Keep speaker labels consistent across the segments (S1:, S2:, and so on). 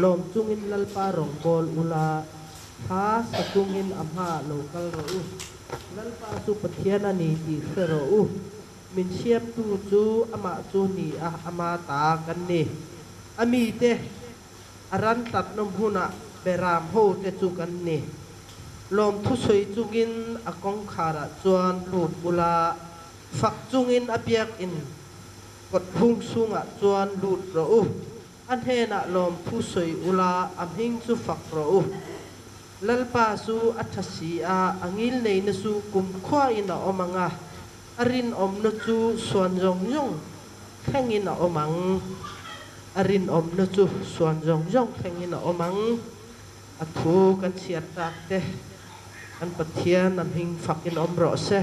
S1: lom chungin lalpa rong bol ula ha sa chungin amha local ro lalpa su pathian ani ti sero min siam tu chu ama chu ni ama ta kan ni ami te aran tat nom huna beram ho te chu kan ni lom thu soi chungin akong khara chuan lut bula fak chungin apiak in kot hung sunga chuan lut ro an hena lom thu soi ula amhing chu fak ro lalpa su athasi a angil nei na su kum khwa ina omanga arin om no chu suan jong jong thengin a omang arin om no chu suan jong jong thengin a omang athu kan chiat tak te an pathian an hing fakin om ro se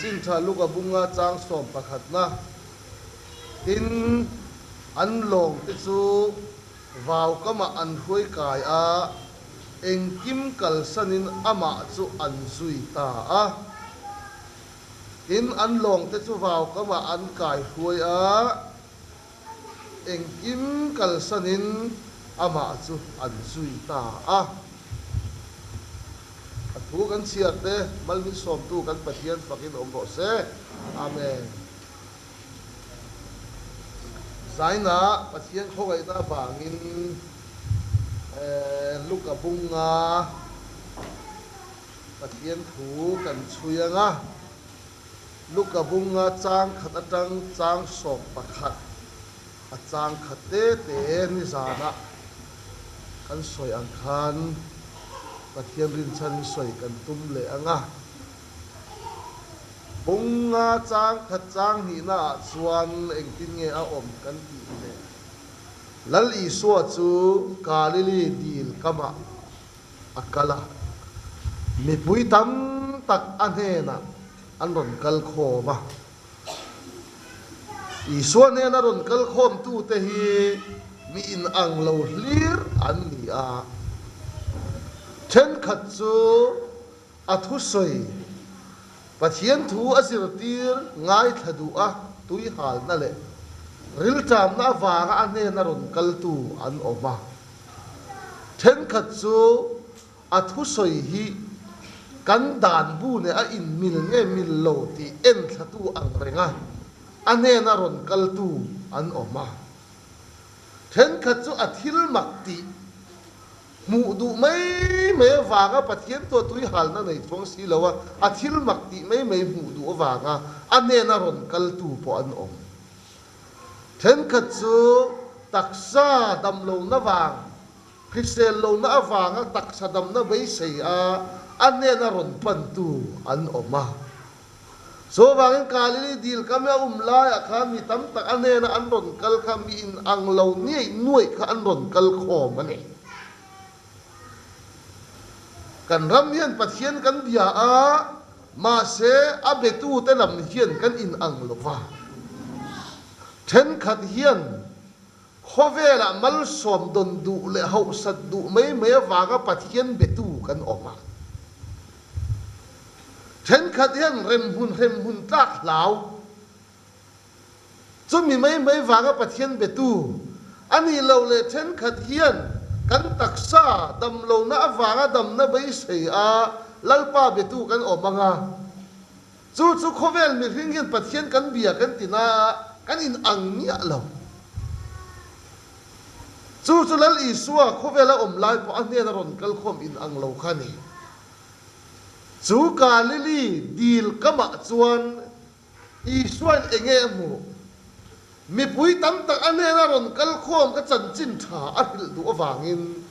S2: chin tha luka bunga chang som pakhat na tin an long te chu vào kama an huai kai a eng kim kal sanin ama chu an zui ta a tin an long te chu vào kama an kai huai a eng kim kal sanin ama chu an zui ta a thu kan chiat te malmi som tu kan pathian fakin om ro se amen zaina pathian khogai ta bangin luka bunga pathian thu kan chuyanga luka bunga chang khat atang chang som pakhat a chang khat te ni zana kan soi ang khan pathian rin chan soi kan tum le anga bunga chang khat chang hi na chuan engtin nge a om kan ti le lal i so chu kalili dil kama akala mi pui tam tak anhena an ron kal khoma i so ne na ron kal khom tu te hi mi in ang lo hlir an ni a chen khat chu a thu soi pathian thu asir tir ngai thadu a tui hal na le ril tam na wanga ane na ron kal tu an oma chen khat chu a thu soi hi kan dan bu ne a in mil nge mil lo ti en thatu ang renga ane na ron kal tu an oma chen khat chu a thil mak ti mu du mai wanga pathian to tui hal na nei thong si lawa a thil mak ti mai mu du wanga ane na ron kal tu po an om chen khat chu taksa dam lo na wang krisel lo na awanga taksa dam na bei sei a ane na ron pan tu an oma so wangin kalili dil kami la ya kami tam tak ane na an ron kal kami in ang lo ni nuai ka an ron kal khom ani kan ram hian pathian kan dia a ma se a betu te lam hian kan in ang lova then khat hian khovela mal som don du le hau sat du mai waga pathian betu kan oma then khat hian rem hun tak lau chumi mai waga pathian betu ani lo le then khat hian kan taksa dam lo na awanga dam na bai sei a lalpa betu kan omanga chu khovel mi hring hian pathian kan bia kan tina kan in ang nia lo chu lal i suwa khovela om lai po ane na ron kal khom in ang lo khani chu kalili dil kama chuan i suan enge mu mi pui tam tak ane na ron kal khom ka chan chin tha a hil du awangin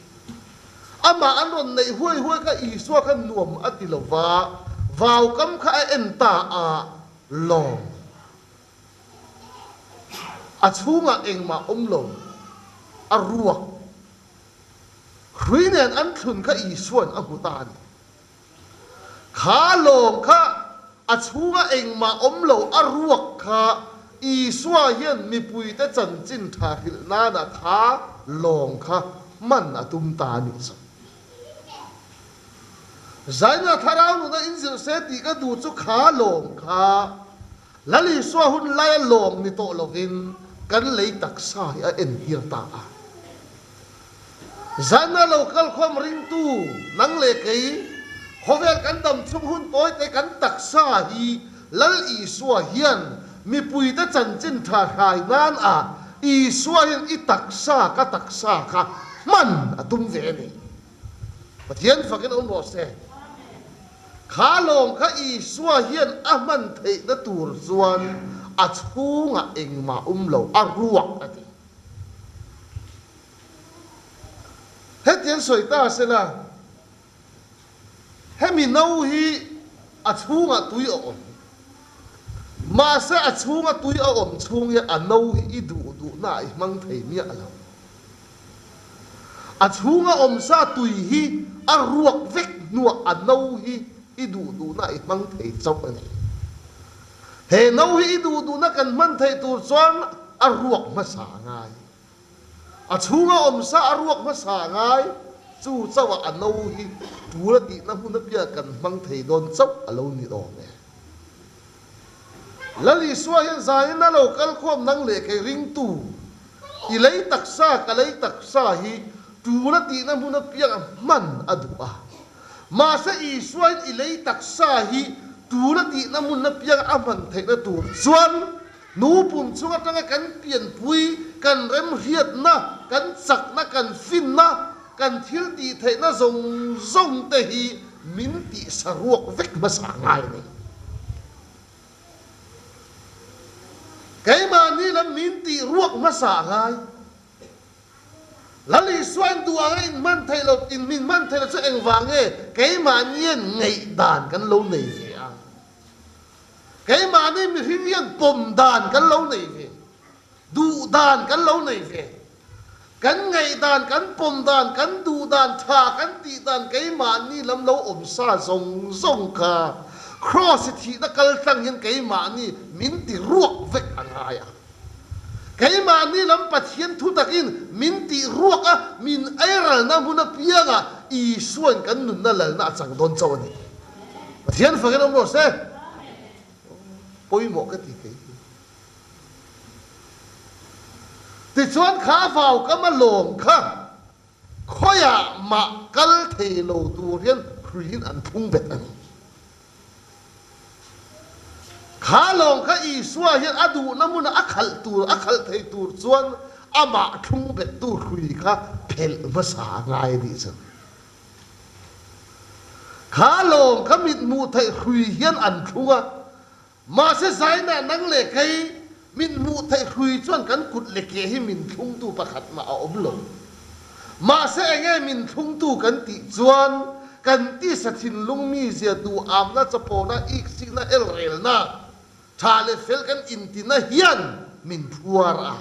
S2: ama an ron nei huai ka i suwa kan nuam atilova vaw kam kha en ta a long a chunga engma omlo a ruak hruinen an thun kha i suan a hutan kha long kha a chunga engma omlo a ruak kha i suwa hian mi pui te chan chin tha hil na na kha long kha man atum ta ni sa zaina tharau nu na inzil se ti ka du chu kha long kha lali suwa hun lai long ni to lovin kan lei taksa a en hir ta a zaina local khom ring tu nang le kei khovel kan dam chung hun toy te kan taksa hi lal i suwa hian mi pui te chan chin tha khai nan a i suwa hian i taksa ka man atum ve ni pathian fakin on bo se kha long kha i suwa hian a man thei na tur chuan a chunga engma lo a ruak ati hetian soita sela hemi no hi a chunga tui on ma se a chunga tui a om chung ya a no hi i du na i mang thei mi ala a chunga om sa tui hi a ruak vek nuwa a no hi i du na i mang thei chau ani he no hi du na kan man thei tur chuan a ruak ma sa ngai a chunga om sa a ruak ma sa ngai chu chawa a no hi tura ti na hun pia kan mang thei don chau alo ni do me lali suwa hian zain na lo kal khom nang le ke ring tu i lei taksa ka lei taksa hi tura ti na hun pia man adu a ma sa i suwa i lei taksa hi tura ti na mun na pia aman thei na tur chuan nu pum chunga tanga kan pian pui kan rem hiat na kan sak na kan fin na kan thil ti thei na zong te hi min ti saruak vek masangai ni keima ni lam min ti ruak masangai lali suan duang in man thailo in min man thailo chu engwange keima nien ngei dan kan lo nei ve a keima ni mi hinian pom dan kan lo nei ve du dan kan lo nei ve kan ngei dan kan pom dan kan du dan tha kan ti dan keima ni lam lo om sa zong zong ka cross thi na kal tang hin keima ni min ti ruak vek angaya keima ni lam pathian thu takin min ti ruak a min airal na huna pianga i suan kan nun na lal na chang don chaw ni pathian fakin om ro se poi mo ka ti ke ti chuan kha vào ka ma lom kha khoya ma kal thei lo tu rian khrin an thung bet ani kha long kha i suwa hian adu namuna akhal thei tur chuan ama thung bet tu khui kha phel ma sa ngai ni cha kha long kha mit mu thei khui hian an thunga ma se zaina nang le kai min mu thei khui chuan kan kut le ke hi min thung tu pakhat ma a om lo ma se enge min thung tu kan ti chuan kan ti sathin lungmi zia du am na chapo na ik sik na el rel na thale fel kan inti na hian min phuar a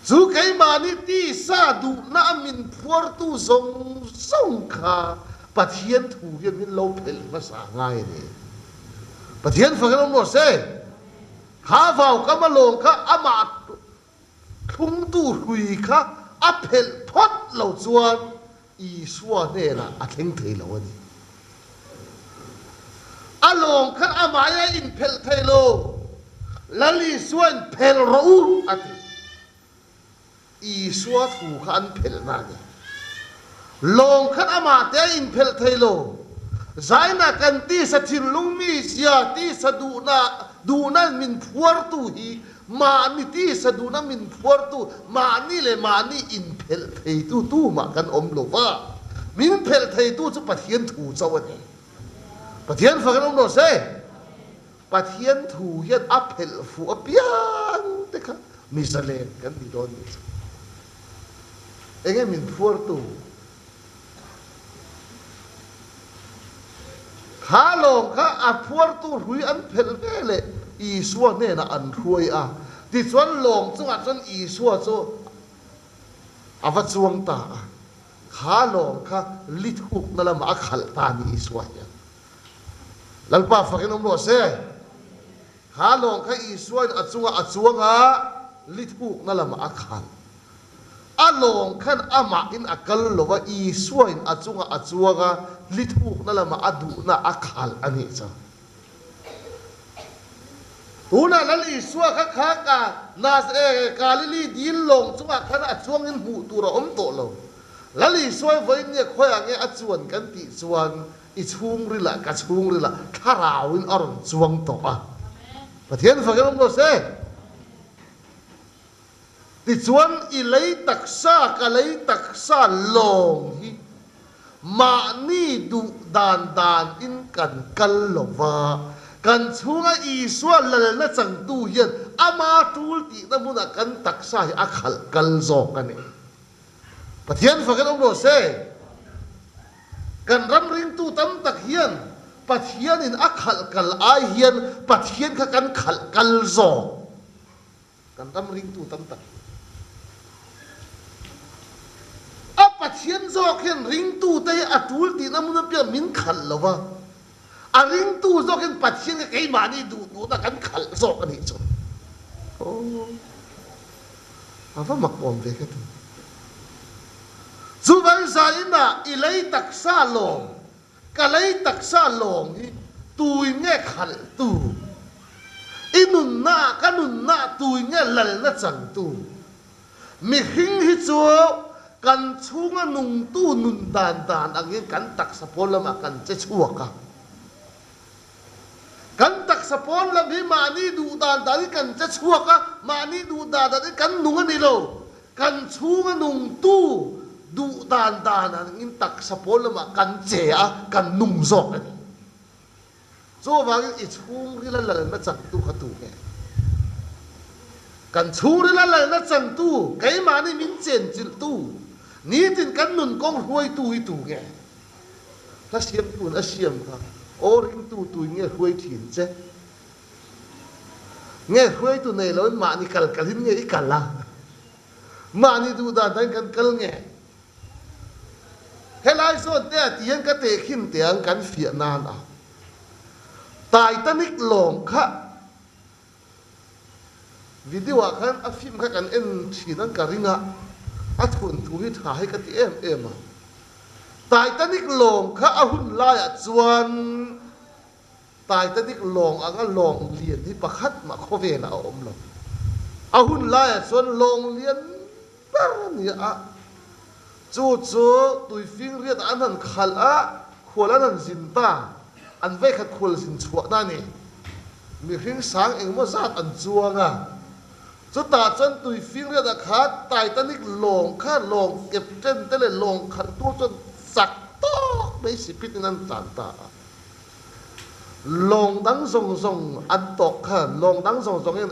S2: chu kai mani ti sa du na min phuar tu zong zong kha pathian thu hian min lo phel ma sa ngai ni pathian fakan mo se kha vào ka ma long kha ama thung tu hui kha a phel phot lo chuan i suwa ne na a theng thei lo ani along khan amaya in phel thei lo lali suan phel ro ati i suwa thu khan phel na ni long khan ama te in phel thei lo zaina kan ti sa thin lungmi sia ti sa du na min phuar tu hi ma ni ti sa du na min phuar tu ma ni le ma ni in phel thei tu ma kan om lo wa min phel thei tu chu pathian thu chaw ani pathian fa kan om lo se pathian thu hian a phel fu a piang te kha mi sale kan di don ni enge min phuar tu kha long kha a phuar tu hui an phel vele i suwa ne na an ruai a ti chuan long chunga chuan i suwa chu ava chuang ta kha long kha lit huk na lama a khal ta ni i suwa ya lalpa fakin om lo se kha long kha i suwa a chuanga lit huk na lama a khal a long khan ama in akal lova i suwa in a chuanga lit huk na lama a du na a khal ani cha tuna lali suwa kha ka nas ka lili din long chunga khana chuang in mu tu ro om to lo lali suwa voi ne khoya nge a chuan kan ti chuan i chung ri la ka chung ri la tharau in aron chuang to a pathian fa kan lo se ti chuan i lei taksa ka lei taksa long hi ma ni du dan in kan kal lova kan chunga i suwa lal na chang tu hian ama tul ti na muna kan taksa hi a khal kal zok ani pathian fa kan om lo se kan ram ring tu tam tak hian pathian in a khal kal ai hian pathian kha kan khal kal zok kan ram ring tu tam tak a pathian zok hian ring tu te a tul ti na muna pia min khal lova a ring tu zok in pathian ka kai mani du na kan khal zok ani chu ava mak om ve ka tu zu ban sa ina ilai taksa long ka lai taksa long hi tui nge khal tu inun na kanun na tui nge lal na chang tu mi hing hi chu kan chunga nung tu nun dan angin kan taksa polama kan che chuaka kan tak sapon lam hi mani du dan dari kan cha chuaka mani du da da kan nunga ni lo kan chunga nung tu ดูดานนั้นอินตักสะโพลมากันเจียกันนุ่งจอกอันนี้โจว่าอิชูริละละนั่นจังตู้ขัดตู้ไงกันชูริละละนั่นจังตู้ไก่มานี่มินเจนจิลตู้นี่จินกันนุ่นกองรวยตู้ตู้ไงถ้าเสียมตู้น่ะเสียมครับโอ้ริงตู้เงี้ยรวยถิ่นเจ้เงี้ยรวยตู้ในแล้วมานี่กัลกัลินเงี้ยอีกัลละมานี่ดูดานทั้งกันกัลเงี้ยเฮลัยส่วนเนี่ยที่ยังก็เตะขึ้นเตียงกันเฟียนานอ่ะตายตะนิกหลงค่ะวิดีโอคันอัฟฟิมค่ะกันเอ็นชีนังการิงะอัทุนทุยถ่ายกันที่เอ็มตายตะนิกหลงค่ะอาหุ่นลายจวนตายตะนิกหลงอ่ะงั้นหลงเลียนที่ประคัดมาโคเวนะอมหลงอาหุ่นลายจวนหลงเลียนบ้าเนี่ยอ่ะจู่ตุยฟิงเรียดอันนั้นขัลอะขวลนั้นสินตาอันเวขัดขวลสินชัวนั่นนี่มีหิ้งสังเองว่าซาดอันจวงอ่ะจุดตาจนตุยฟิงเรียดขาดตายตะนิกหลงข้าหลงเก็บเต้นแต่เลยหลงขันตัวจนสักตอกไม่สิพิษนั้นจานตาหลงดังส่งอันตกค่ะหลงดังส่งเอง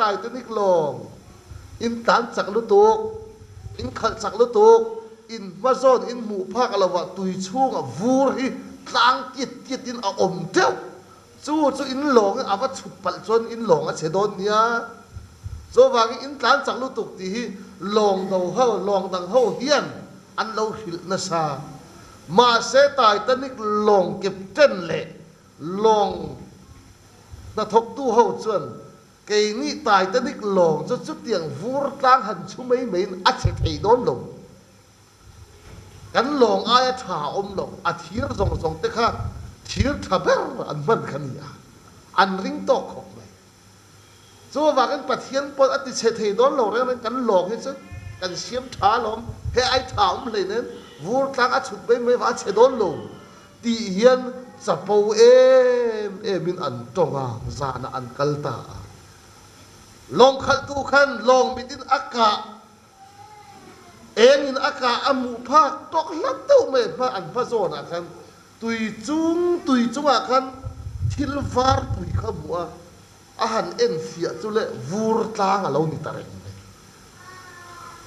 S2: ตายตะนิกหลงอินตันสักลุตุกอินขัดสักลุตุกอินมาโซนอินหมู่ภาคอะไรวะตุยช่วงวูรีตั้งจิตอินอมเจ้าจู่อินหลงอาวัชุบปัลจนอินหลงเฉดอนเนี่ยโซวางอินการจักลุตุกตีหลงดาวเฮาหลงดังเฮาเฮียนอันเราหิลนาซามาเสตายตะนิกหลงเก็บเจนเละหลงนาทกตู้เฮาจวนเกยนี่ตายตะนิกหลงจะจุดเตียงวูรตั้งหันชุ่มไม่อัดเฉยโดนหลงกันหลงอายถ่าอมหลงอาทิตย์ส่งเตะข้าทีร์ทับเบอร์อันมันขันยาอันริงตอกของเลยส่วนว่ากันปัจเจียนปนอติเฉยโดนหลงเรื่องกันหลงให้ซึกันเสียมถ่าหลงให้ไอถ่าอมเลยนั้นวูร์ตั้งอาชุดไม่ว่าเฉยโดนหลงตีเฮียนสะปูมินอันตรงอ่ะซานะอันกัลตาลงขัดตู้ขันลงบิดินอากาเองอินอากาอมูภาคตกลัดตู้ไม่พระอันพระโซนะคันตุยจุงอาคันทิลฟาร์ตุยขมัวอาหารเอ็นเสียจุเล่วูร์ตางเรานี่ตะเรงเลย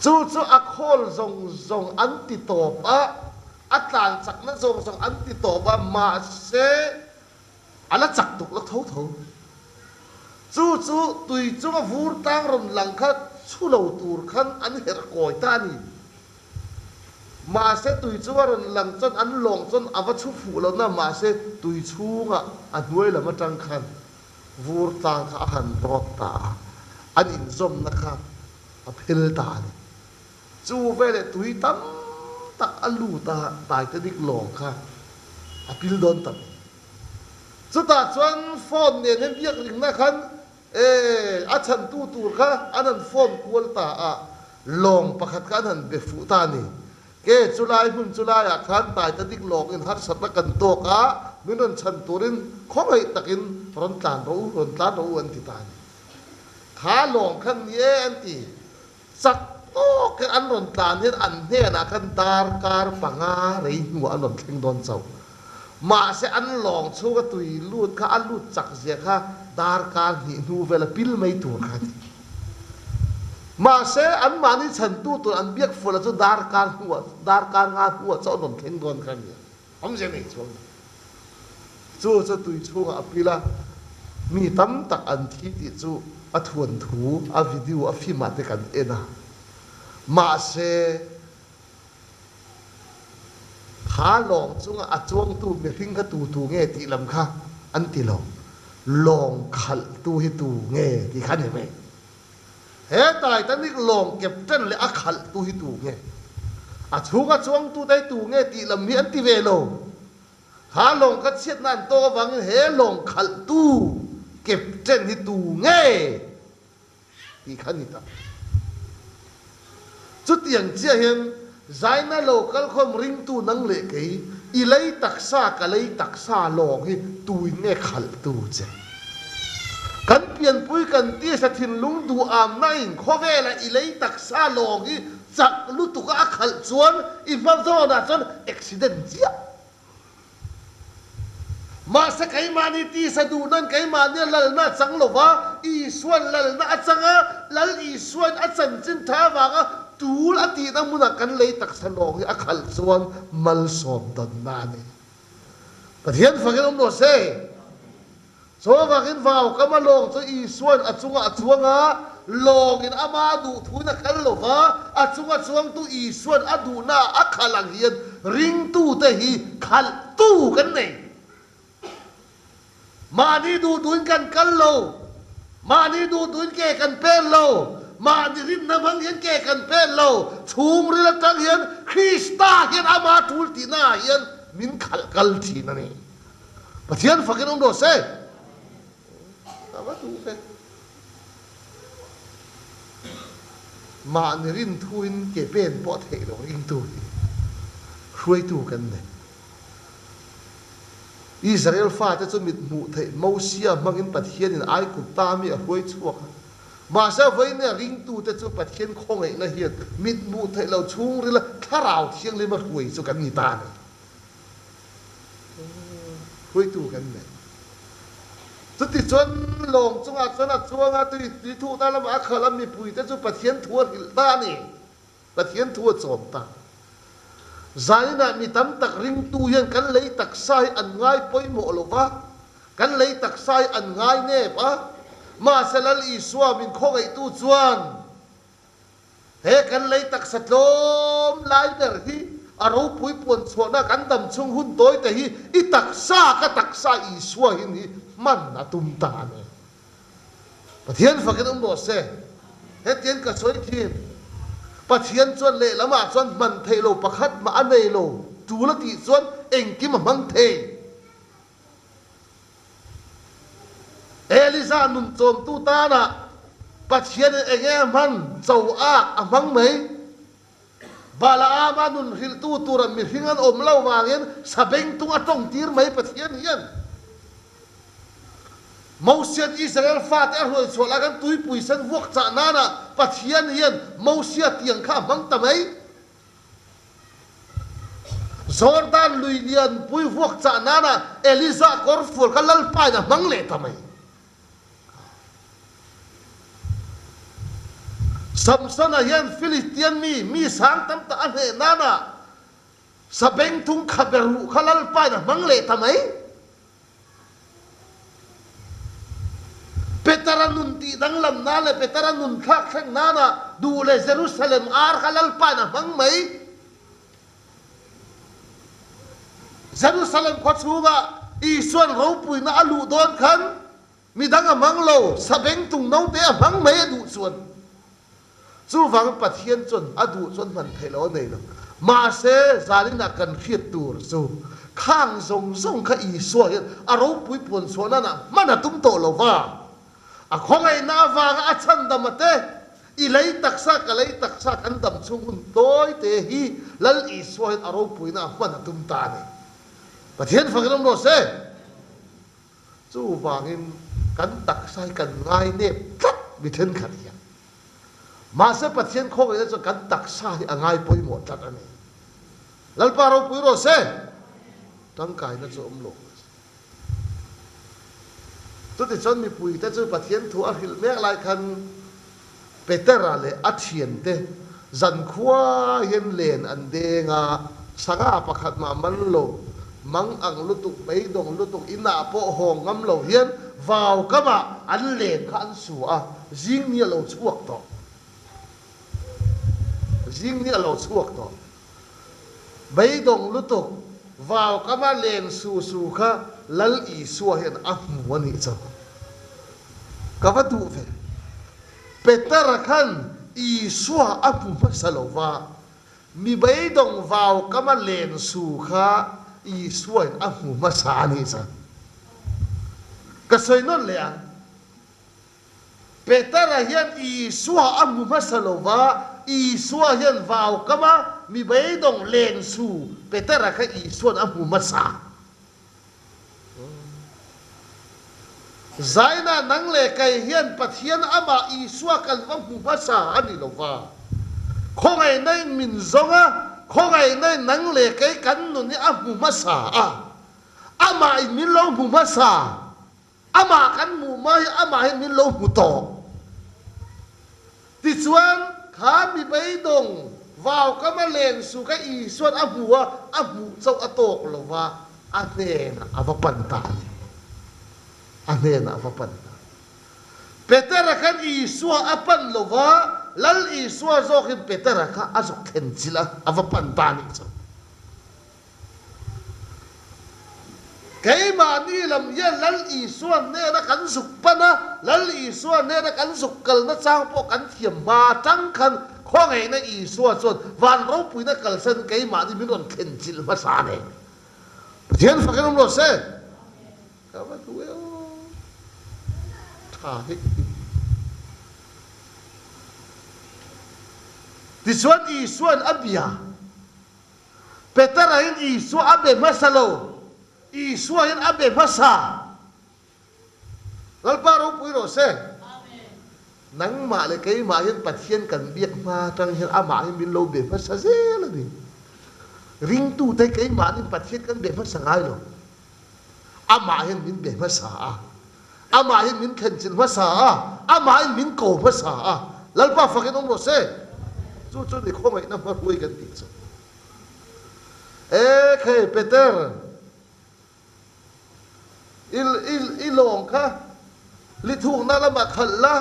S2: จู่อักโคลส่งอันติโตบอัตลานสักนั้นส่งอันติโตบมาเสอันละจักตุกละเท่าจู่ตุยจุงวูร์ตางรำหลังคัดชูเหลาตูร์คันอันเฮรกอยตานี่มาเสตุยชัวรันหลังจนอันหลงจนอวัชุฟูแล้วนะมาเสตุยชูงะอันด้วยละมาจังคันวูร์ตางข้าหันรอกตาอันอินซมนะคะอภิลตานี่จูเวลตุยตั้มตักอันลูตาตายจะดิกหลงค่ะอภิลโดนตั้มสุดท้ายจนฟอนเนี่ยเนี่ยเบียกหนึ่งนะคันอาชันตู้ค่ะอันนั้นฟอนกวนตาหลงประคัดกันหันเบฟุตานี่เกจุลายหุ่นจุลายอาคารตายจะดิกหลอกอินฮัตสัตว์กันโตกะมินันชันตุรินของไอ้ตะกินรอนตานรู้อันติตานขาหลงขันเย็นตีสักโตกันอันรอนตานเห็นอันเนี่ยนะขันตาร์การปังอาไรหัวอันรอนเข่งโดนเจ้ามาเสอันหลงชูกตุยลูดข้าอันลูดจักเสียข้าตาร์การหินูเวลาพิลไม่ตัวข้ามาเสอันมานี่ฉันตู้ตัวอันเบียกฝนแล้วจะดาร์การหัวเจ้าหนุ่มเข่งโดนกันเนี่ยผมจะไม่ชมจู่จะตุยชูงอภิละมีตั้มตักอันที่ติจู่อัทวนถูอัวิดีโออัฟิมาเตกันเอ็นะมาเสขาหลงจุงอัจวงตู้มีพิงกตู้เงี้ยตีลำค่ะอันตีลองขัดตู้ให้ตู้เงี้ยที่ขันเห็นไหมเฮ้ตายตอนนี้ลองเก็บเต้นเลยอักขัดตู้ให้ตู้เงี้ยอัจวงตู้ได้ตู้เงี้ยตีลำมีอันตีเวโลขาลงก็เช็ดนั่นโตวังเฮ้ลองขัดตู้เก็บเต้นให้ตู้เงี้ยที่ขันนี่ตาจุดอย่างเจ้าเห็นใจน่าโลกลคมริงตู้นังเล็กอีเลยตักซากะเลยตักซาลองให้ตูนเงขัลตูเจกันเปลี่ยนปุยกันที่สถินลุงดูอามนั่งข้อเวลาอีเลยตักซาลองให้ chak lu tu ka khal chuan i mam zo na chuan accident chia ma sa kai mani ti sa du nan kai mani lal na chang lova i suan lal na achanga lal i suan a chan chin tha wanga tul ati na muna kan lei tak sa long a khal chuan mal som don na ni pathian phagin om no se so vakin vào kama long cho i suan achunga long in ama du thuna kal lova achunga chuang tu i suan adu na a khalang hian ring tu te hi khal tu kan nei mani du duin kan kal lo mani du duin ke kan pen lo mani rin na mang hian ke kan pen lo chung ri la tang hian Krista hian ama thul ti na hian min khal kal thi na ni pathian phagin om do se ama tu fe ma ni rin thuin ke pen po the lo ring tu khuai tu kan ne Israel fa te chu mit mu thei Mosia mangin pathian in ai ku ta mi a khuai chuak ma sa voi ne ring tu te chu pathian khong ei na hian mit mu thei lo chung ri la tharau thiang le ma khuai chu kan ni ta ne khuai tu kan ne tu ti chuan long chunga chuanga tu thu ta lam a khalam mi pui te chu pathian thuar hil ta ni pathian thuar chom ta zaina mi tam tak ring tu hian kan lei tak sai an ngai poi mo lova kan lei tak sai an ngai ne pa ma salal i suwa min khong ei tu chuan he kan lei tak satlom lai der hi aro pui pon chona kan dam chung hun toi te hi i tak sa i suwa hin hi man na tum ta ne pathian fakin om bo se he tien ka soi thin pathian chuan le lama chuan man thei lo pakhat ma anei lo tu la ti chuan engki ma mang thei Eliza nun chom tu ta na pathian enge man chau a amang mai Balaam nun hil tu turam mi hingan om lo wangin sabeng tung atong tir mai pathian hian Mosian Israel fat hoi chola kan tui puisan wok cha nana pathian hian Mosia tiang kha mang tamai Jordan luilian pui wok cha nana Eliza korfur kalal pa na mang le tamai Samson hian Philistine mi sang tam ta ane nana sabeng tung khaberu khalal pa na mang le tamai Petaranun ti dang lam na le petaranun khak khang nana du le Jerusalem ar khalal pa na mang mai Jerusalem ko chuga i suan ro pui na alu don khan mi dang amang lo sabeng tung nau te amang mai du chuan chu wang pathian chun adu chun man thelo nei lo ma se zalina kan khiat tur chu khang zong kha i suwa aro pui pon sona na mana tum to lo wa a khong ai na wanga a chan damate i lei taksa ka lei taksa kan dam chung hun toi te hi lal i suwa aro pui na mana tum ta ne pathian phaglam no se chu wangin kan taksai kan ngai ne tat mi then khat ya ma se pathian khong ai cho kan taksai angai poi mo tat ani lal paro pui ro se tang kai na cho lo tu ti chon mi pui te chu pathian thu a hil mek lai khan petera le a thian te zan khua hian len an denga sanga pakhat ma man lo mang ang lutuk bei dong lutuk ina po hong ngam lo hian vào kama an len kha an su a jing ni lo chuak to jing ni lo chuak to bei dong lutuk vào kama len su kha lal i suwa hian a mu ani cha ka tu ve petara khan i suwa a mu masalova mi bei dong vào kama len su kha i suwa a mu masani cha ka soi non le a petara hian i suwa a mu masalova i suwa hian vào kama mi bei dong len su petara kha i suwa a mu masa zaina nang le kai hian pathian ama i suwa kan wang mu masa ani lova khó ngày nay mình giống á khó ngày nay nắng lệ cái cắn nó nhá mù mà xả à mà mình lâu mù mà xả à mà cắn mù mà à mà mình lâu mù to thì chuan khá bị bấy đồng vào cái mà lên su cái ý xuân à mù châu à tộc lâu và anh nè à vấp bẩn ta anh nè à vấp bẩn ta Peter kan isua apan lova lal isua zokin Peter ka azok tensila avapan tani so kay mani lam ya lal isua ne na kan sukpana lal isua ne na kan sukkal na chang po kan thiam ma tang kan khongai na isua chon van ro pui na kalsan kay mani minon kenchil ma sa ne thian fakan lo se ka ba tu di suan isuan abia petarain isu abe masalo isuan abe masa lalparo puiro se nang ma le kai ma hin pathian kan biak ma tang hin ama hin bin lo be masa se la ni ring tu te kai ma hin pathian kan be masa ngai lo ama hin bin be masa ama hin min khenchin masa ama hin min ko masa lalpa fakin om se chu ni khomai na mar hui kan ti chu khay Peter il long kha li thung na la ma khalla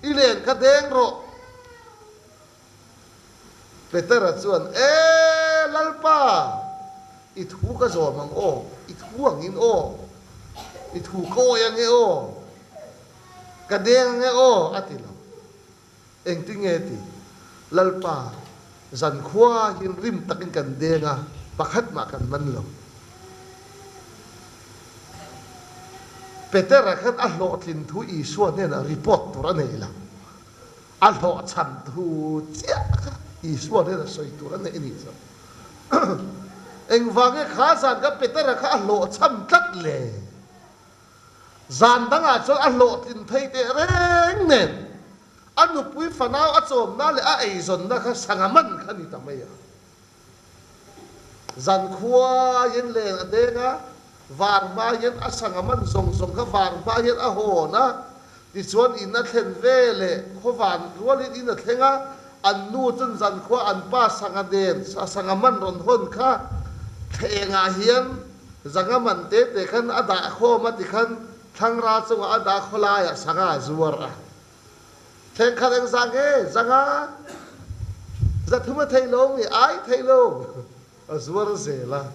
S2: ilen ka deng ro Peter chuan lalpa i thu ka zo mang o i thu ang in o i thu ko yang e o ka deng nge o atilo eng ti nge ti lalpa zan khwa hin rim takin kan denga pakhat ma kan man lo Peter khan a lo tin thu i suan ne na report tur anei la a lo chan thu chia i suan ne na soi tur anei ni so eng wange kha san ka Peter kha a lo cham tat le zan danga cho a lo tin thei te reng nen anu pui fanau achom na le a eizon na kha sangaman khani tamaya zan khua yen le adenga var ma yen a sangaman zong zong kha var ma yen a ho na ti chuan in na thlen ve le khowan rual in na thlenga an nu chun zan khua an pa sangaden sa sangaman ron hon kha thenga hian zangaman te te khan ada kho ma ti khan thangra chunga ada khola ya sanga zuar a theng khadeng zange zanga zathuma thailo mi ai thailo azwar zela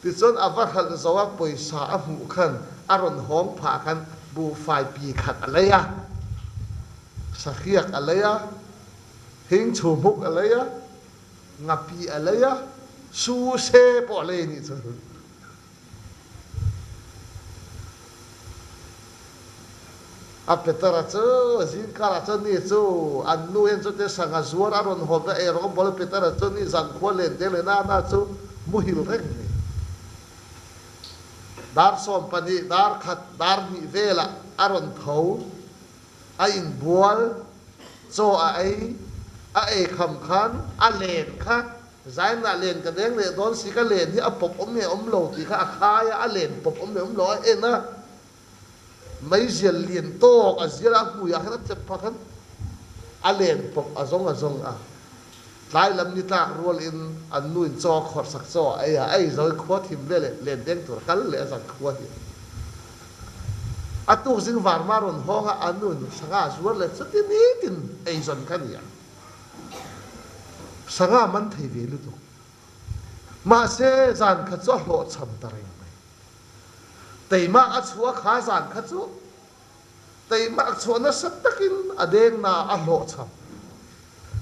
S2: ti chon avar hal zawa poisa a mu khan aron hong pha khan bu fai pi khat alaya sakhiak alaya hing chumuk alaya ngapi alaya su se po le ni chu a Peter chu zin kara chu ni chu an nu en chu te sanga zuar aron hom da ero bol Peter chu ni zan khol len de le na chu muhil rek ni dar som pani dar khat dar ni vela aron thau a in bual cho a ai kham khan a len kha zai na len ka deng le don si ka len hi a pop om me om lo ti kha a khaya a len pop om me om lo e na mấy giờ liền to ở dưới là mùi ăn hết chập phăng à liền bọc à zong lại làm như ta rồi in ăn nuôi cho khọt sặc cho ấy rồi khóa thìm về liền đen tuổi cắn lẽ rằng khóa thì à tu sinh vàng mà rồi ho ha ăn nuôi sang rồi lại rất tin ấy dần cái gì sang mình thấy về luôn mà sẽ dàn khát cho họ chăm tarai tây ma at chua khá giản khát chú tây ma chua nó sắp takin adeng na a lo cham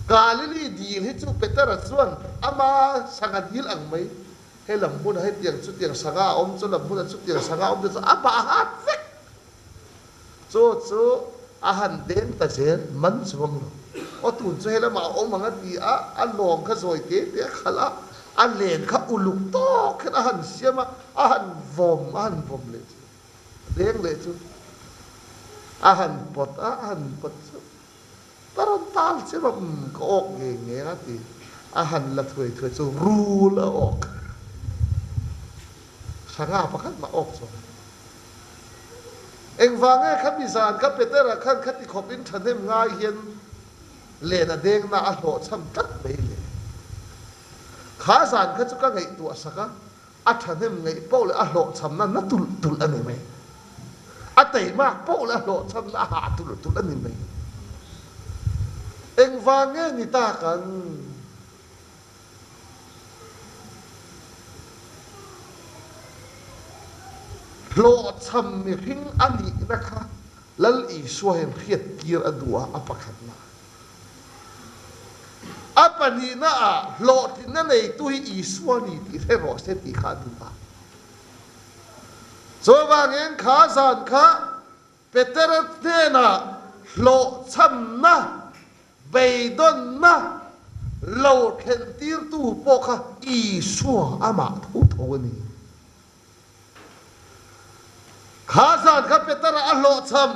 S2: galili deal hi chu Peter chuan ama sangadil ang mai he lam mun he tiang sanga om chu lam mun chu tiang sanga om chu aba hat vek chu a han den ta chen man chuang lo o tun chu he la ma om manga ti a long kha zoi te khala a len kha uluk to khen a han siama a han vom le deng le chu a han pot chu taron tal se rom ko ok nge ati a han la thui chu ru la ok sanga pakhat ma ok so eng wange khat mi san ka petera khan khati khopin thanem nga hian le na deng na a hlo cham tak mai le kha san kha chu ka ngai tu asaka a thanem ngai pol a hlo cham na na tul ani mai a tei ma pol a hlo cham na ha tul ani mai eng wange ni ta kan hlo cham mi hing ani na kha lal i suahem khiat kir adua apakhat na apani na a hlo tin na nei tu i suani ti re ro se ti kha du ba so wangen kha san kha peter te na hlo cham na beidon na lo khen tir tu po kha i suwa ama thu tho ni kha san kha peter a hlo cham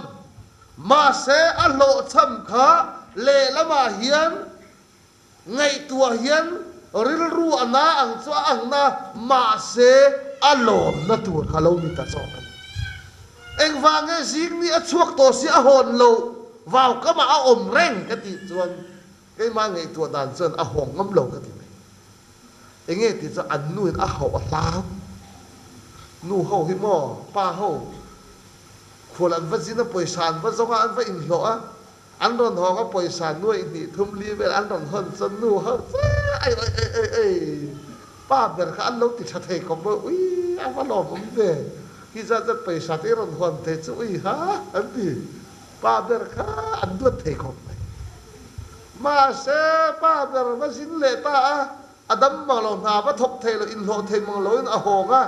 S2: ma se a hlo cham kha le lama hian ngai tua hian ril ru ana ang chwa ang na ma se alom na tur khalo ni ta chok eng wange jing ni a chuak to si a hon lo vào ka ma a om reng ka ti chuan cái ma ngai tua dan chuan a hong ngam lo ka ti mai eng e ti cha an nu a ho a lam nu ho hi mo pa ho khol an va zina poisan va zonga an va in lo a an ron ho ga poisan nuai ni thum li vel an ron hon chan nu ha ai pa ber kha an lo ti tha thei ko bo ui a va lo bom ve ki za za paisa te ron hon te chu ui ha an ti pa ber kha an du thei ko ma se pa ber va sin le ta adam ma lo na va thok thei lo in lo thei ma lo in a ho nga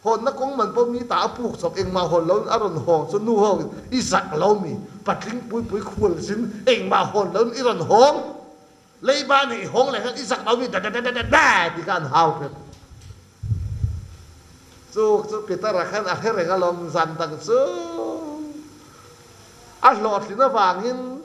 S2: hon na kong man po mi ta puk sok eng ma hon lo aron hong so nu ho i sak lo mi patling pui khul sin eng ma hon lo i ron hong lei ba ni hong le i sak lo mi da di kan hau ke so peta ra khan a khere ga lom zan tak so a lot li na wangin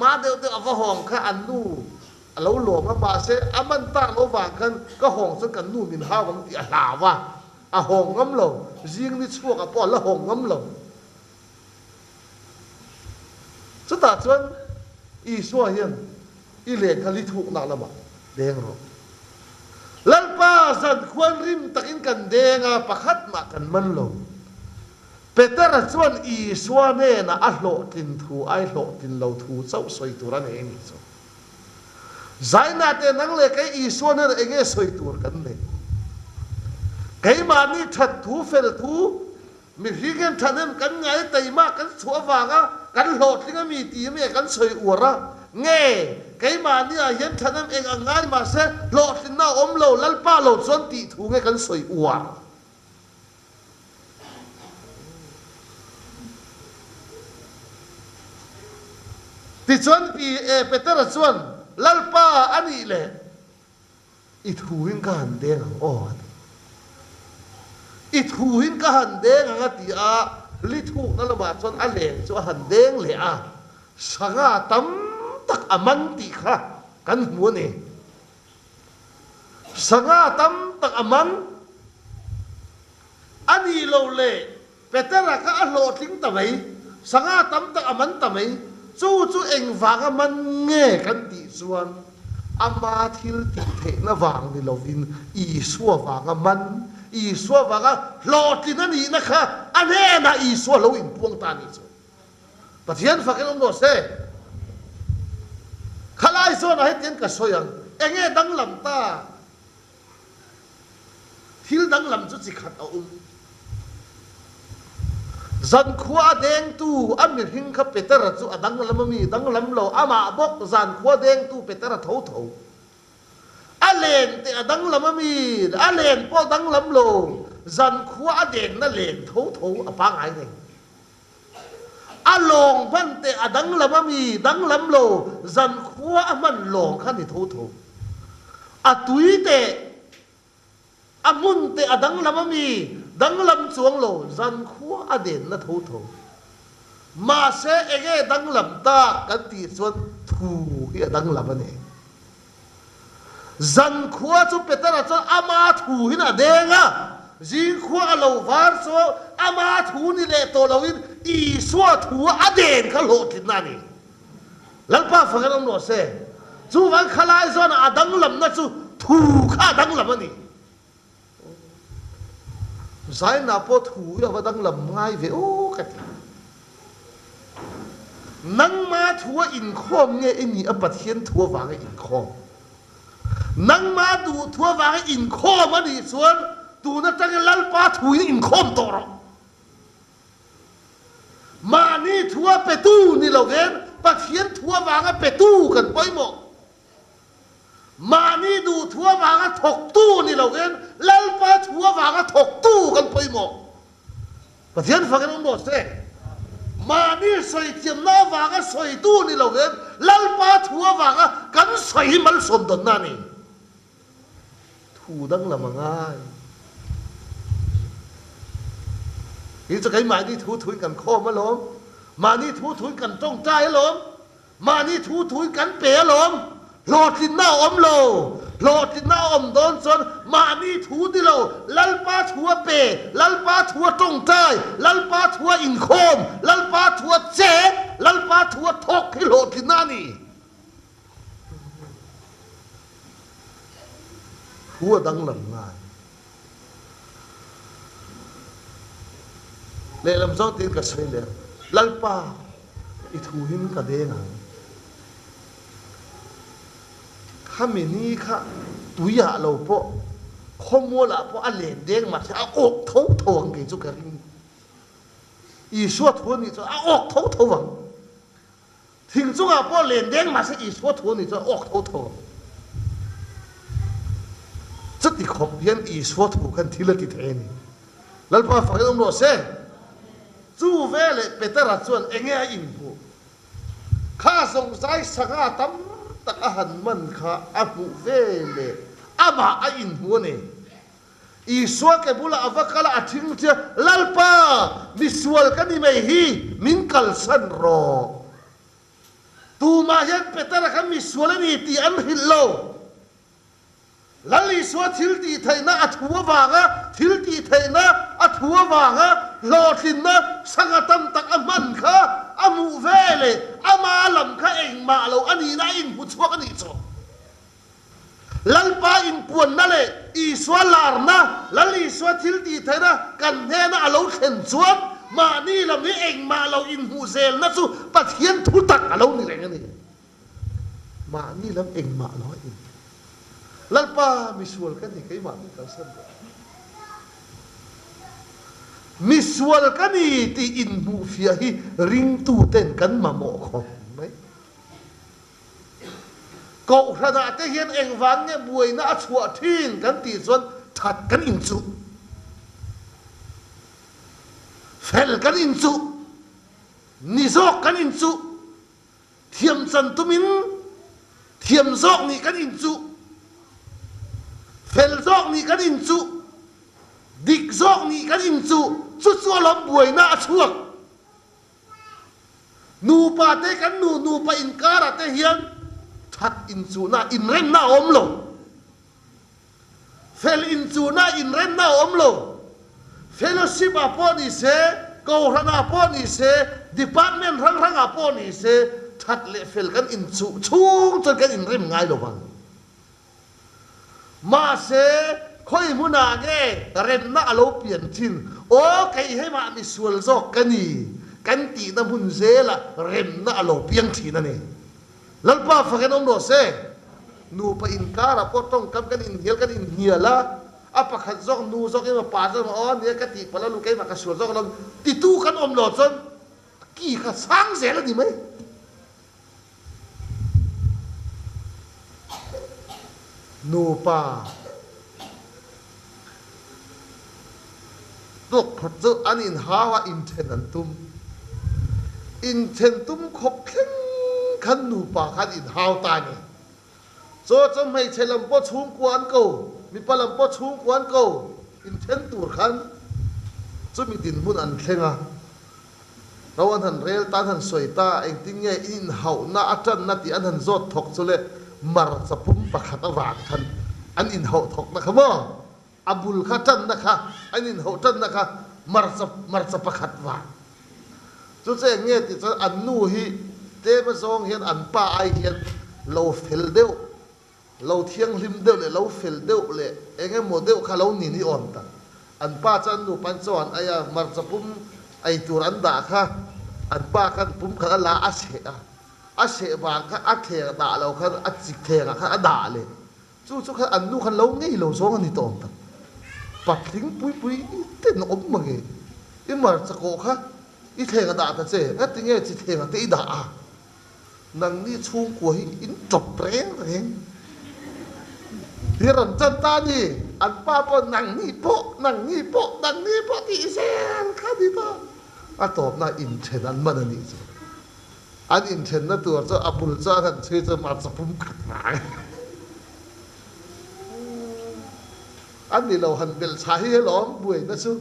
S2: ma de a hong kha an nu a lo lo ma se aman ta lo wang khan ka hong so kan nu min hau kam ti a la wa a hong ngam lo jing ni chuak a pol la hong ngam lo chu ta chuan i suwa hian i le khali thuk na lama deng ro lalpa san khwan rim takin kan denga pakhat ma kan man lo peter chuan i suwa ne na a hlo tin thu ai hlo tin lo thu chau soi turan e ni so zaina te nang le kai i suwa ne enge soi tur kan le cái mà ni thật thú phê là thú mình khi cái thằng em cắn ngay tay mà cắn xóa vàng á cắn lột cái mì tí mẹ cắn sợi uổng á nghe cái mà ni à hiện thằng em ăn ngay mà sẽ lột thì nào ôm lầu lăn pa lột xuân tị thú nghe cắn sợi uổng thì xuân thì Peter xuân lăn pa anh ý lệ ít thú hình gan đen ồ ít thu hin ka han deng anga ti a li thu na la ba chon a leng chu han deng le a sanga tam tak aman ti kha kan mu ne sanga tam tak aman ani lo le petera ka a lo ting ta mai sanga tam tak aman ta mai chu eng wanga man nge kan ti chuan ama thil ti the na wang ni lovin i suwa wanga man i suwa wanga lotin ani na kha ane na i suwa lo in puang ta ni chu pathian fakin om no se khalai so na hetien ka soyang enge dang lam ta thil dang lam chu chi khat a zan khua deng tu amir hing kha peter chu adang lam mi dang lam lo ama bok zan khua deng tu peter tho tho alen te adang lam mi alen po dang lam lo zan khua deng na len tho tho apa ngai nei along ban te adang lam mi dang lam lo zan khua aman long khan ni tho tho atui te amun te adang lam mi dang lam chuang lo zan khua aden na tho tho ma se ege dang lam ta kan ti chuan thu hi adang lamani zan khua chu petara chu ama thu hin adenga jing khua alo var so ama thu ni le to loin i suwa thu aden kha lo tin nani lalpa fangan no se chu wan khalai zon adang lam na chu thu kha dang lam ani zai na po thu ya dang lam ngai ve o ka nang ma thu in khom nge ini apathian thu wa nge in khom nang ma du thu wa nge in khom ani chuan tu na tang lalpa thu in khom to ro ma ni thu pe tu ni lo gen pathian thu wa nge pe tu kan poi mo mà ni đủ thua vàng thọc tu ni lâu gen lal pa thua vàng thọc tu kan poi mo và thiên phật cái ông xe mà ni soi tiệm na vàng soi tu ni lâu gen lal pa thua vàng kan soi mal som don na ni thu đăng là mà ngay ý cho cái mà ni thu thui kan kho mà lom mà ni thu thui kan trong trai lom mà ni thu thui kan pe lom lọt tin na om lo lọt tin na om don son mà ni thu đi lo lal pa thua pe lal pa thua trong trai lal pa thua in khom lal pa thua che lal pa thua thok cái lọt tin na ni thua đăng lầm ngài lệ làm do tiền cả xây lệ lal pa ít thu hin cả đê ngài khá mình ni khá túi à lâu po không mua là po ăn liền đen mà sẽ ốc thấu thầu cái chỗ cái ý số thua ni cho ốc thấu thầu vắng thỉnh chỗ à po liền đen mà sẽ ý số thua ni cho ốc thấu thầu rất thì khó biến ý số thua kan thi là thì thế này lần pa phải ông nói xem chú về lại Peter ra chuan anh nghe in po khá song sai sang tâm tak ahan man kha amu vele ama a in huane i so ke bula avakala athing che lalpa visual kani mai hi min kal san ro tu ma yan petara kam visual ni ti an hillo lali so thil ti thaina athua wanga thil ti thaina athua wanga lotin na sangatam tak aman kha amu vele ama lam kha eng ma lo ani na in pu chuak ani cho lalpa in puan na le i swalar na lali swa thil ti thaina kan he na alo khen chuan ma ni lam ni eng ma lo in hu zel na chu pathian thu tak alo ni leng ani ma ni lam eng ma lo in lalpa misual kan ni kai ma ni kal san misual kan ni ti in bu fia hi ring tu ten kan ma mo khom mai ko thana te hian eng wang nge buai na chua thin kan ti chuan that kan in chu fel kan in chu ni zok kan in chu thiam chan tumin thiam zok ni kan in chu fel zok ni kan in chu dik zok ni kan in chu chu chu lam buai na chuak nu pa te kan nu pa in kara te hian that in chu na in ren na om lo fel in chu na in ren na om lo fellowship upon ni se ko rana upon ni se department rang upon ni se that le fel kan in chu chung to kan in rem ngai lo bang ma se khoi muna nge ren na alo pian thin o kai he ma mi sual zok kani kan ti na mun zela rem na alo piang thin ani lalpa faken om do se nu pa in kara potong kam kan in hial kan in hiala apa khat zok nu zok ma pa zok on ne ka ti pala lu kai ma ka sual zok lom ti tu kan om lo chon ki kha sang zela ni mai nu pa dok phat zo an in hawa in then an tum khop khen khan nu pa khan in haw ta ni so chom mai thelam po chung kwan ko mi palam po chung kwan ko in then tur khan chu mi din mun an thlenga เราอันหันเรลตันหันสวยตาเองติ้งเงยอินเฮาหน้าอันนาทีอันหันจอดถกสุเลมารสปุ่มประคัตวากทันอันอินเฮาถกนะครับว่าอับุลขันนะคะอันอินเฮาทันนะคะมารสประคัตวากจุดเสียงเงี้ยที่จะอันนู้ฮีเจ้าซองเห็นอันป้าไอเห็นเราเฟลเดวเราเที่ยงริมเดวเลยเราเฟลเดวเลยเองโมเดลข้าเราหนีอ่อนตาอันป้าจันดูปันสอนไอ้มารสปุ่มไอตัวอันด่าค่ะอันป้ากันปุ่มขันลาอาเสะบางค่ะอาเทงด่าเราค่ะอาจิกเทงค่ะด่าเลยจู่ๆค่ะอันนู้ขันเราไงเราซองอันนี้ตอนตาปัดทิ้งปุยเต้นอมมาไงไอ้มารสโกค่ะอีเทงด่าแต่เจ๊งั้นที่เงี้ยจิเทงแต่อีด่านังนี่ชูงกวยอินจบแรงที่รันจันตานี่อันป้าปนนังนี่โปนังนี่โปที่เซนข้าดีตาอันตอบน่าอินเทนอันมันนี่สิอันอินเทนนั่นตัวเจ้าอับดุลจ้าท่านชื่อจะมาสะพุ่มขัดหมายอันนี้เราหันเบลชายให้ล้อมบุยนะซู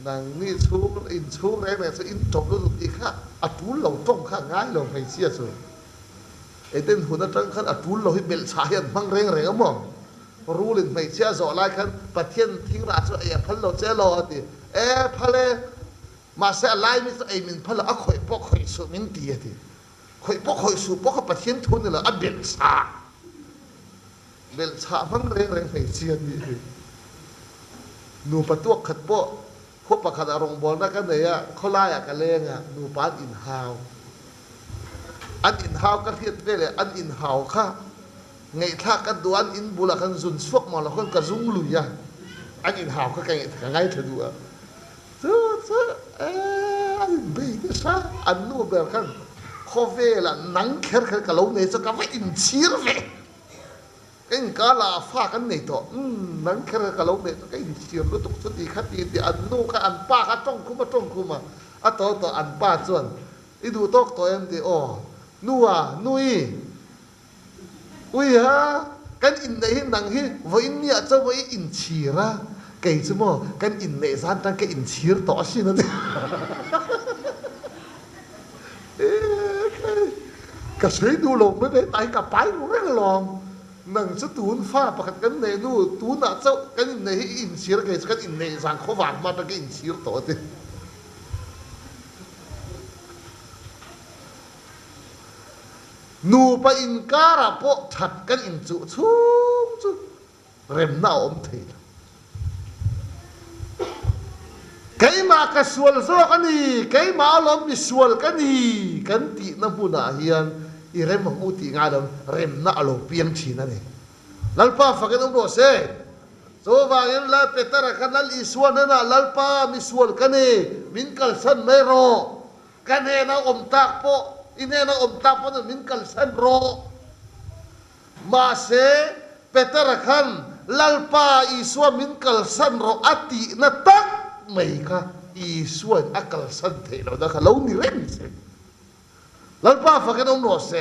S2: นังนี่ชูอินชูแรงๆอินจบแล้วสุดอีกค่ะอับดุลเราต้องข้างง่ายเราไม่เสียสูไอ้เต้นหุ่นนั่นขันอับดุลเราให้เบลชายอันมั่งแรงๆก็มองรู้เลยไม่เชื่อสอนอะไรขันประเทศทิ้งราชไอ้พันเราเจ้ารอติพันเลยมาเสียไล่ไม่ใช่ไอ้มินพันเราข่อยปอกข่อยสุมินตีติข่อยปอกข่อยสุปอกประเทศทุนนี่แหละเบลชามั่งแรงๆไม่เชื่อนี่หนูประตูขัดปอพบประคันอารมณ์บอลนักกันเลยเขาไล่กันเลยหนูปานอินฮาวอันอินฮาวก็เทียบได้เลยอันอินฮาวค่ะไงถ้ากันดูอันอินบุลกันซุนสวกมาแล้วคนกระซุ่มลุยอันอินฮาวก็ไงเธอดูอันเบย์ซะอันนู้นแบบกันคอเวล่ะนังแค่กับเราเนี่ยจะกับว่าอินชีร์เวกันก็ลาฟ้ากันเนี่ยต่อนังแค่กับเราเนี่ยก็อินชีร์ก็ตกสุดที่ขัดที่อันนู้นกับอันป้าก็จ้องคุมาอันต่ออันป้าส่วนอีดูตกตัวเอ็มดีนัวนุยอุ้ยฮะกันอินในหินนังฮิวันนี้จะว่าอินชีระไก่สมอกันอินในสานตั้งแกอินชีร์ต่อสินั่นก็ช่วยดูลงไม่ได้ตายกับไปรู้เรื่องลองนังจะตูนฟ้าประกันกันในนู่ตูนอ่ะเจ้ากันอินในอินชีระไก่กันอินในสานเขาหวานมาตั้งแกอินชีร์ต่อสินูไปอินการะโปชัดกันอินจุเร็มหน้าอมเทลไก่มากระสวลโซกันนี่ไก่มาล้อมมิสวลกันนี่กันตีน้ำพุนาเฮียนอีเร็มมังอุติงาดมเร็มหน้าอารมณ์เปียมชีนั่นเองลัลป้าฟังกันต้องรู้เซ่โซวาเงินลัลเปตระกันลัลอิสวานั่นน่ะลัลป้ามิสวลกันนี่มินกัลสันไม่รอกันเฮน่ะอมตากโปอินเนออมตาปนมินกัลสันโรมาเซเปตระคันลัลปาอิสวามินกัลสันโรอตินัตักไม่ค่ะอิสวาอักกัลสันเทเราได้ค่ะเรานี่เร่งเซลัลปาฟังกันอมโนเซ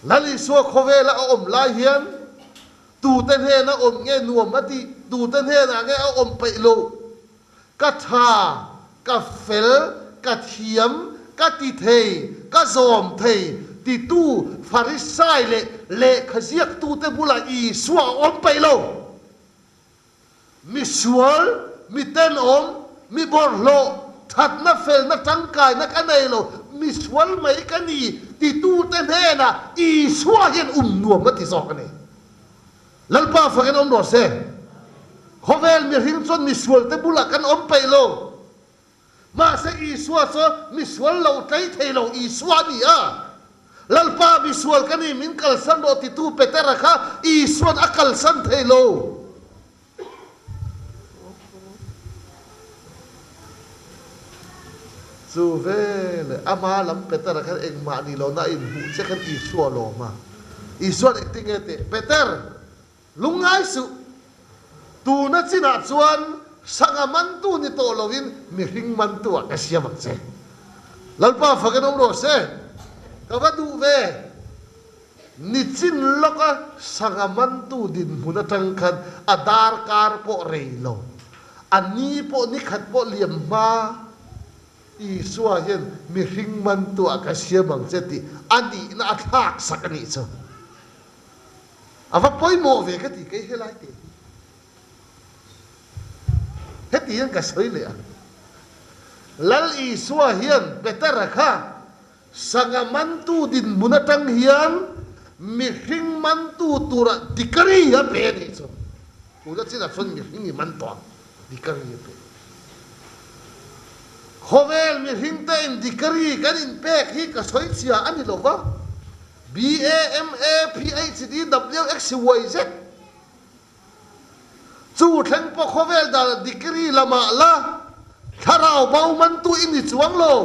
S2: ลัลอิสวาโคเวละอมลาเฮียนตูเตนเฮนะอมเงนัวมัติตูเตนเฮนะเงอมไปโลกัทากาเฟลกาเทียมก็ติเทก็ซอมเทติตูฟาริสัยเละขยี้ตูเตบุลาอีสวาอมไปโลมิสวลมิเตนอมมิบอร์โลทัดนัฟเฟลนักจังกายนักอันไหนโลมิสวลไม่กันนี่ติตูเตนเฮนะอีสวาเห็นนัวมัติสอกกันนี่ลัลป้าฟังกันรอเซ่เขาเวลมีหินส่วนมิสวลเตบุลากันอมไปโลมาเสียอีสวาโซมิสวลเราใจเทเราอีสวานี่ลัลป้ามิสวลกันนี่มินกัลสันโรติตูเปเตระค่ะอีสวาอักกัลสันเทโลซูเวลอามาลัมเปเตระค่ะเองมานี่เราหน้าอินหูเช็คกันอีสวาโลมาอีสวาเอกติงเอเตเปเตอร์ลุงไงสุตูนัดสินาส่วนสังมันตูนี่โตโลวินมีหิงมันตัวกเสียบักเซลัลป้าฟังกันอมโรเซก็ว่าดูเวนิจินลกะสังมันตูดินมุนตังคันอดาร์การโปเรโลอันนี้โปนิขัดโปเลียมมา i suwa hian mi hring man tua ka siamang cheti ani na athak sakani cho ava poimo ve ka ti ke helai te heti hian ka soi le lal i suwa hian betara kha sanga man tu din munatang hian mi hring man tu tura dikari ya pe ni cho uda china chon mi hring man to dikari ya pe khovel mi hring te in dikari kan in pek hi ka soi chia ani lova BAMA PhD WXYZ chu theng po khovel da dikari lama la tharau bau man tu in ni chuang lo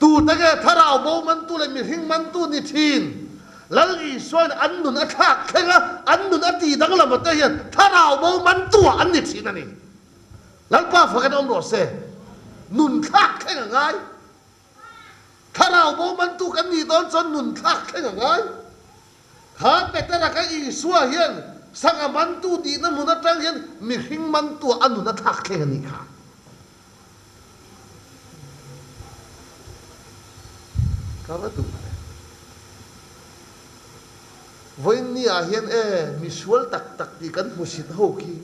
S2: tu tage tharau bau man tu le mi hring man tu ni thin lal i soin an nun athak khenga an nun ati dang lama ta hian tharau bau man tu an ni thin ani lal pa fakan om ro se nun thak khenga ngai tharau bau man tu kan ni don chon nun thak khenga ngai ha petara ka i suwa hian sanga man tu di na mun atang hian mi hring man tu an nun athak khenga ni kha kala tu voin ni a hian mi sual tak tak ti kan musit ho ki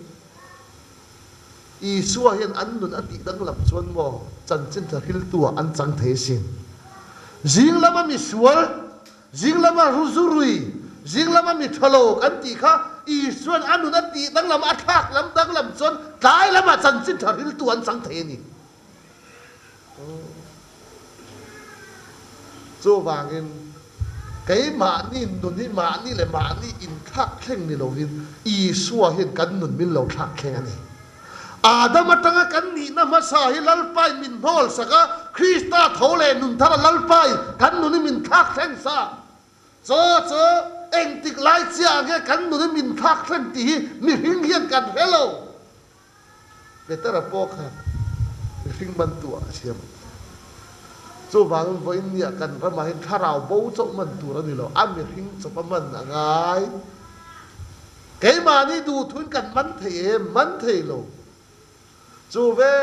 S2: i suwa hian an nun ati dang lam chuan mo chan chin thar hil tu an chang the sin jing lama mi sual jing lama ruzurui jing lama mi thalo kan ti kha i suan an nun ati dang lam athak lam dang lam chuan dai lama chan chin thar hil tu an chang the ni cho wangin cái mà ni nun ni mà ni le mà ni in thak khleng ni lovin i suwa hian kan nun min lo thak khleng ani adam atanga kan ni na ma sa hi lalpai min hol saka krista thole nun thara lalpai kan nun min thak khleng sa cho eng tik lai chia ge kan nun min thak khleng ti mi hing hian kan hello betara pokha hing ban tua siam cho wang voi ni kan rama hin tharau bo cho man tu ra ni lo am mi hing cho pa man angai ke ma ni du thun kan man thei lo chu ve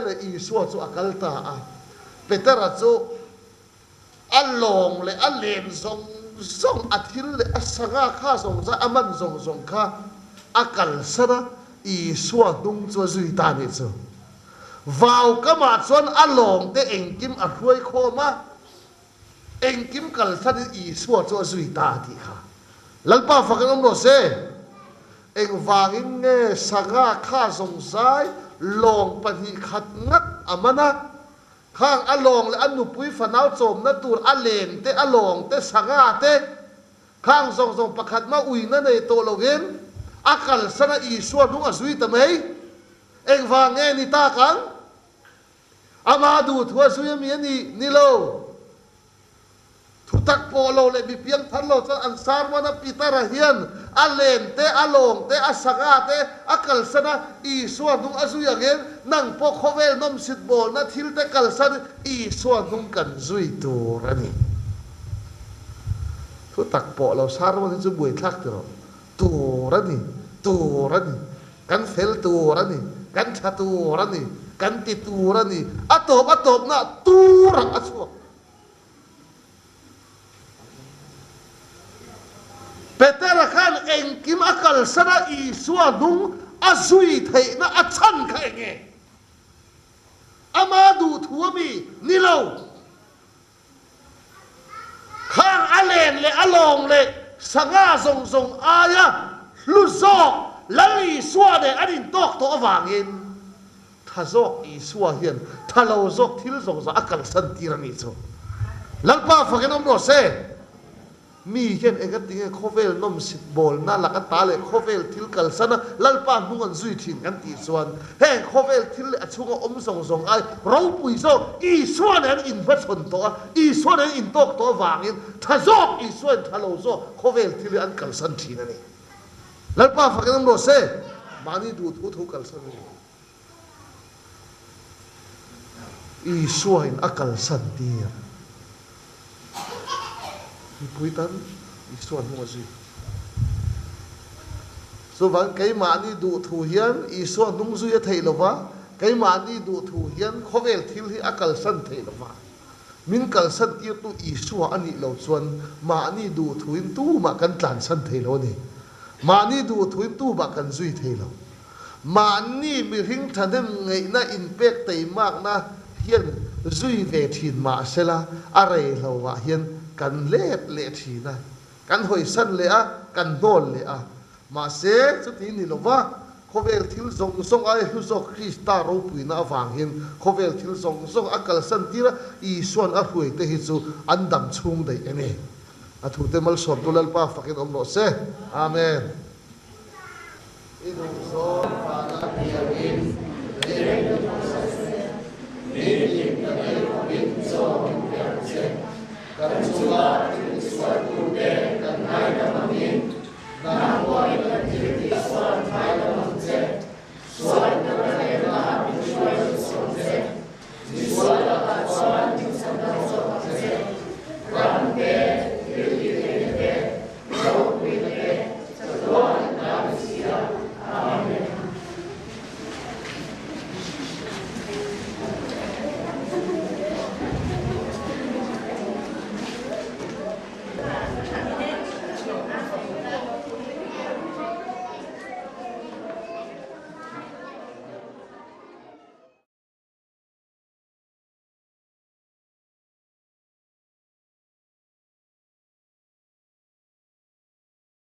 S2: le i suwa chu akal ta a petara chu along le alen zong athil le asanga kha zong za aman zong kha akal sara i suwa dung chu zui ta ni chu vào cái mà xuân ăn lồng để anh kim ở đuôi khô mà anh kim cần sát đi xua cho duy ta thì khá lần ba phải cái ông nói xe anh vàng in nghe saga kha sông sai lồng bận hi khát ngắt amana khang ăn lồng là ăn nụ bụi phần áo trộm nó tụt ăn lên te ăn lồng te saga te khang sông bạc khát mà ui nó này tổ lồng in akal sana i xua đúng ở duy tầm ấy anh vàng nghe ni ta cắn amadu thua suy mi ni lo thu tak po lo le bi piang than lo cho an sar wana pitara hian alen te along te asaga te akal sana i suwa dung azui again nang po khovel nom sit bol na thil te kal san i suwa dung kan zui tu rani thu tak po lo sar wana chu bui thak tu rani kan fel tu rani kan cha tu rani kan ti tu rani atop na tu ra asu petera khan eng kim akal sana i suwa dung azui thei na achan kha nge amadu thuami nilo khang alen le along le sanga zong aya lu zo lali suwa de anin tok to awangin thazok i suwa hian thalo zok thil zong za akal san tirani cho lalpa fakin om ro se mi hian egatinge khovel nom sit bol na laka tale khovel thil kal sana lalpa mungan zui thin kan ti chuan he khovel thil achunga om zong ai ro pui zo i suwa ne in va chon to i suwa ne in tok to wangin thazok i suwa thalo zo khovel thil an kal san thinani lalpa fakin om ro se mani du thu kal san ni i suain akal santir i puitan i suan mo ji so van kai ma ni du thu hian i suan nung zu ya thei lova cái mà đi đủ thủ hiến khó về thiếu hi akal san thầy là mà min kal san tiệt tu Isu anh đi lâu xuân mà đi đủ thủ hiến tu mà cần tàn san thầy lâu này mà đi đủ thủ hiến tu mà cần duy thầy lâu mà ni mi hing thần em ngày na impact tây mạc na hiền duy về thìn mà sẽ là are lâu và hiền cần lệ thìn na cần hồi sân lệ cần nôn lệ mà sẽ chút tí ni lâu va khó về thiếu song song ai hu so Krista rô bùi na vàng hiền khó về thiếu song song akal san tira i xuân hui te hi chu an đam chung đầy anh em thủ tế mal sọt tu lal pa fakin om lo se amen. Idung so fa na piarin